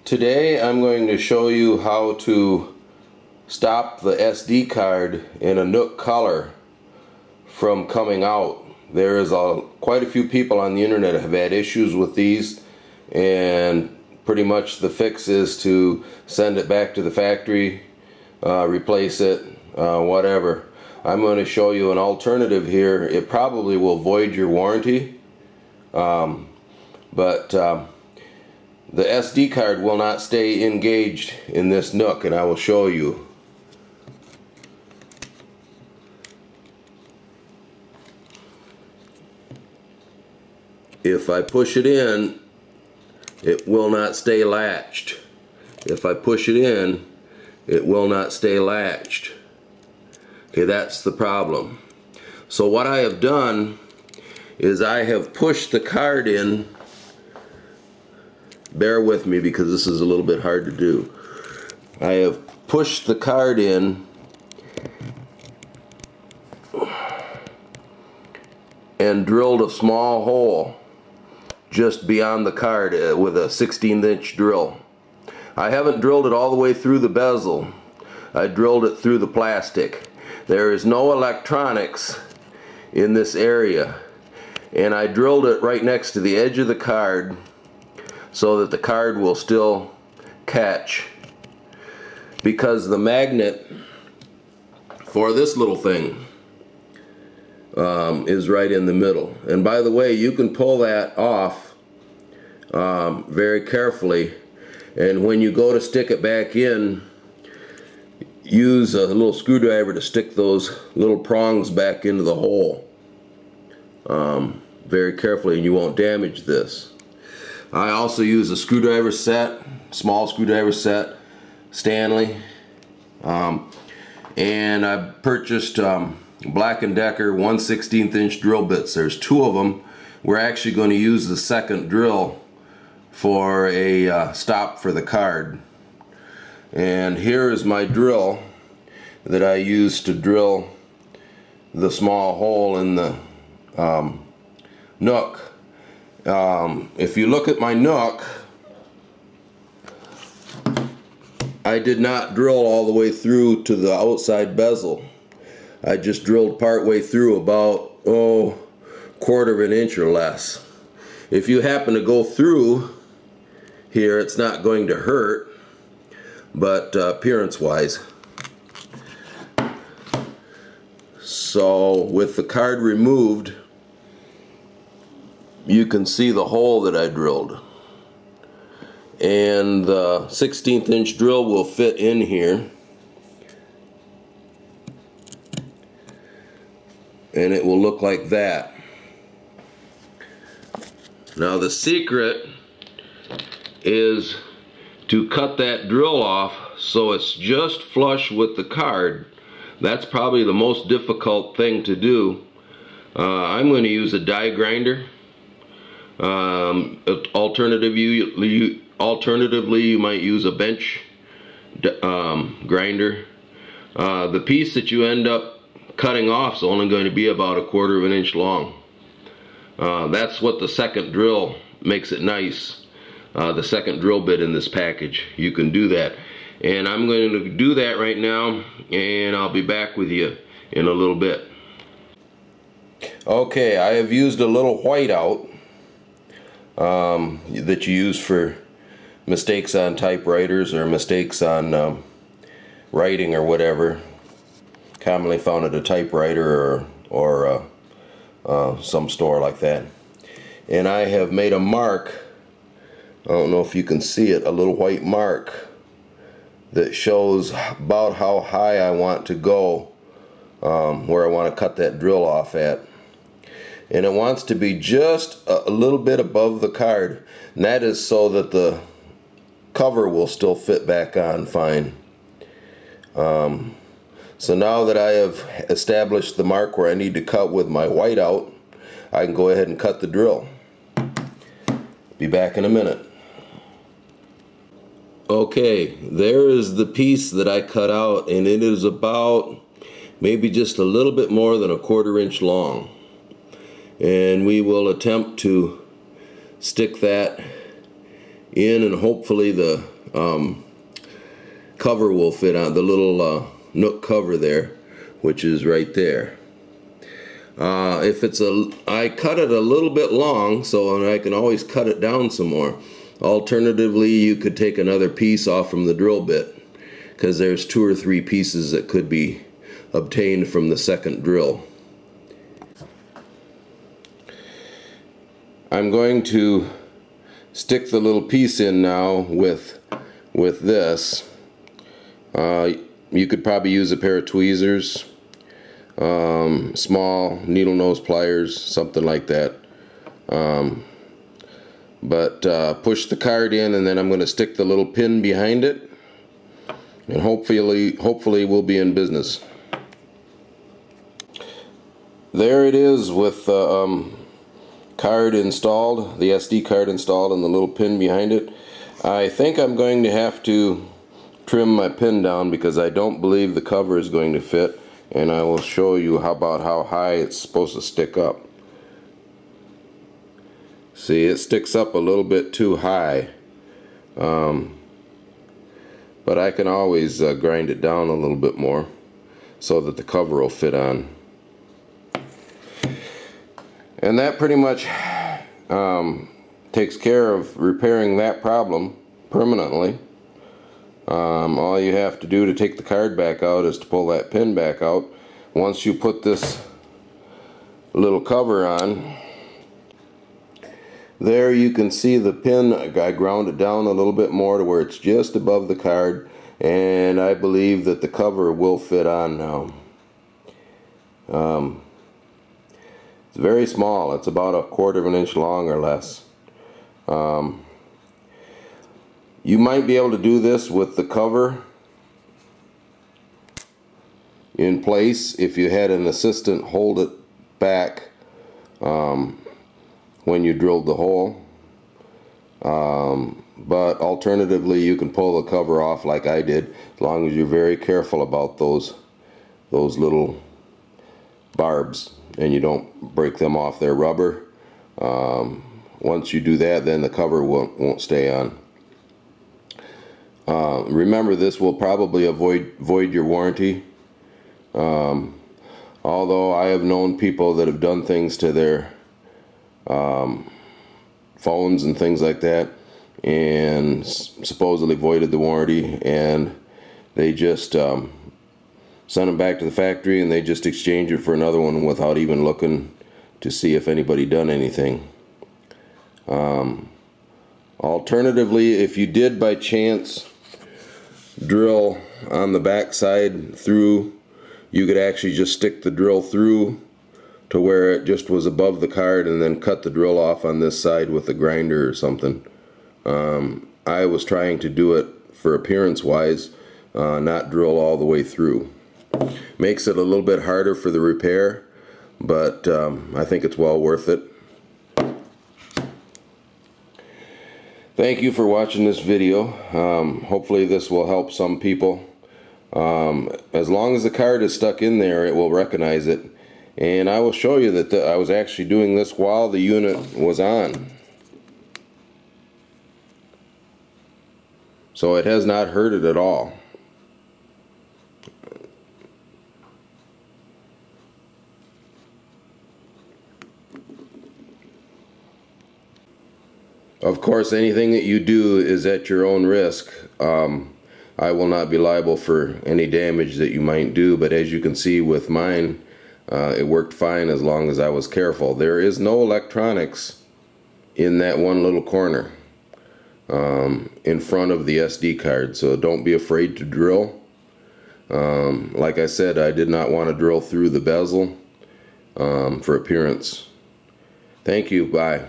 Today I'm going to show you how to stop the SD card in a Nook color from coming out. There is quite a few people on the internet that have had issues with these, and pretty much the fix is to send it back to the factory, replace it, whatever. I'm going to show you an alternative here. It probably will void your warranty, but the SD card will not stay engaged in this Nook, and I will show you. If I push it in, it will not stay latched. If I push it in, it will not stay latched. Okay, that's the problem. So what I have done is I have pushed the card in. Bear with me because this is a little bit hard to do. I have pushed the card in and drilled a small hole just beyond the card with a 16-inch drill. I haven't drilled it all the way through the bezel. I drilled it through the plastic. There is no electronics in this area, and I drilled it right next to the edge of the card so that the card will still catch, because the magnet for this little thing is right in the middle. And by the way, you can pull that off very carefully, and when you go to stick it back in, use a little screwdriver to stick those little prongs back into the hole very carefully, and you won't damage this. I also use a screwdriver set, small screwdriver set, Stanley, and I purchased Black & Decker 1/16 inch drill bits. There's two of them. We're actually going to use the second drill for a stop for the card. And here is my drill that I used to drill the small hole in the Nook. If you look at my Nook, I did not drill all the way through to the outside bezel. I just drilled part way through, about quarter of an inch or less. If you happen to go through here, it's not going to hurt, but appearance wise. So with the card removed, you can see the hole that I drilled, and the 16th inch drill will fit in here, and it will look like that. Now the secret is to cut that drill off so it's just flush with the card. That's probably the most difficult thing to do. I'm going to use a die grinder. Alternatively, you might use a bench grinder. The piece that you end up cutting off is only going to be about a quarter of an inch long. That's what the second drill makes it nice. The second drill bit in this package. You can do that. And I'm going to do that right now, and I'll be back with you in a little bit. Okay, I have used a little whiteout that you use for mistakes on typewriters or mistakes on writing or whatever, commonly found at a typewriter or some store like that. And I have made a mark, I don't know if you can see it, a little white mark that shows about how high I want to go, where I want to cut that drill off at. And it wants to be just a little bit above the card, and that is so that the cover will still fit back on fine. So now that I have established the mark where I need to cut with my whiteout, I can go ahead and cut the drill. Be back in a minute. Okay, there is the piece that I cut out, and it is about maybe just a little bit more than a quarter inch long. And we will attempt to stick that in, and hopefully the cover will fit on, the little Nook cover there, which is right there. If it's I cut it a little bit long, so I can always cut it down some more. Alternatively, you could take another piece off from the drill bit, because there's 2 or 3 pieces that could be obtained from the second drill. I'm going to stick the little piece in now with this. You could probably use a pair of tweezers, small needle nose pliers, something like that. But push the card in, and then I'm going to stick the little pin behind it, and hopefully we'll be in business. There it is with the card installed, the SD card installed, and the little pin behind it. I think I'm going to have to trim my pin down because I don't believe the cover is going to fit, and I will show you about how high it's supposed to stick up. See, it sticks up a little bit too high, but I can always grind it down a little bit more so that the cover will fit on. And that pretty much takes care of repairing that problem permanently. All you have to do to take the card back out is to pull that pin back out. Once you put this little cover on, there you can see the pin. I ground it down a little bit more to where it's just above the card, and I believe that the cover will fit on now. It's very small. It's about 1/4 of an inch long or less. You might be able to do this with the cover in place if you had an assistant hold it back when you drilled the hole. But alternatively, you can pull the cover off like I did, as long as you're very careful about those little barbs and you don't break them off. Their rubber. Once you do that, then the cover won't stay on. Remember, this will probably void your warranty. Although I have known people that have done things to their phones and things like that, and supposedly voided the warranty, and they just sent them back to the factory, and they just exchanged it for another one without even looking to see if anybody done anything. Alternatively, if you did by chance drill on the back side through, you could actually just stick the drill through to where it just was above the card, and then cut the drill off on this side with a grinder or something. I was trying to do it for appearance wise, not drill all the way through. Makes it a little bit harder for the repair, but I think it's well worth it. Thank you for watching this video. Hopefully this will help some people. As long as the card is stuck in there, it will recognize it. And I will show you that I was actually doing this while the unit was on. So it has not hurt it at all. Of course, anything that you do is at your own risk. I will not be liable for any damage that you might do, but as you can see with mine, it worked fine as long as I was careful. There is no electronics in that one little corner in front of the SD card, so don't be afraid to drill. Like I said, I did not want to drill through the bezel for appearance. Thank you. Bye.